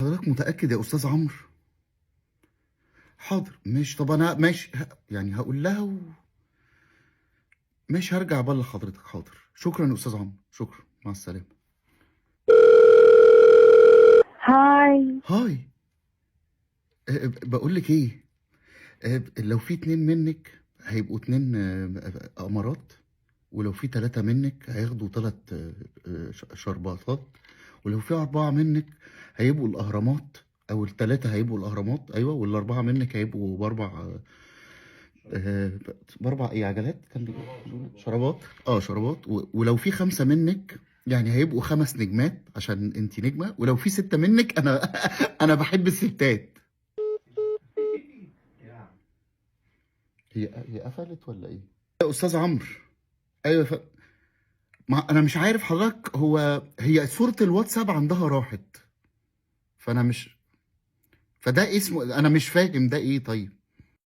حضرتك متأكد يا أستاذ عمرو؟ حاضر ماشي. طب أنا ماشي يعني هقول لها ماشي هرجع أبلغ حضرتك. حاضر، شكرا يا أستاذ عمرو، شكرا، مع السلامة. هاي. هاي. بقول لك إيه، لو في اتنين منك هيبقوا اتنين أمارات، ولو في تلاتة منك هياخدوا تلات شرباطات، ولو في أربعة منك هيبقوا الأهرامات، أو التلاتة هيبقوا الأهرامات، أيوة، والأربعة منك هيبقوا آه، بأربع إيه عجلات كان شرابات. شرابات، ولو في خمسة منك يعني هيبقوا خمس نجمات عشان انتي نجمة، ولو في ستة منك أنا أنا بحب الستات. هي قفلت ولا إيه؟ يا أستاذ عمرو. أيوة ما أنا مش عارف حضرتك، هي صورة الواتساب عندها راحت، فأنا مش، فده اسمه أنا مش فاهم ده إيه طيب.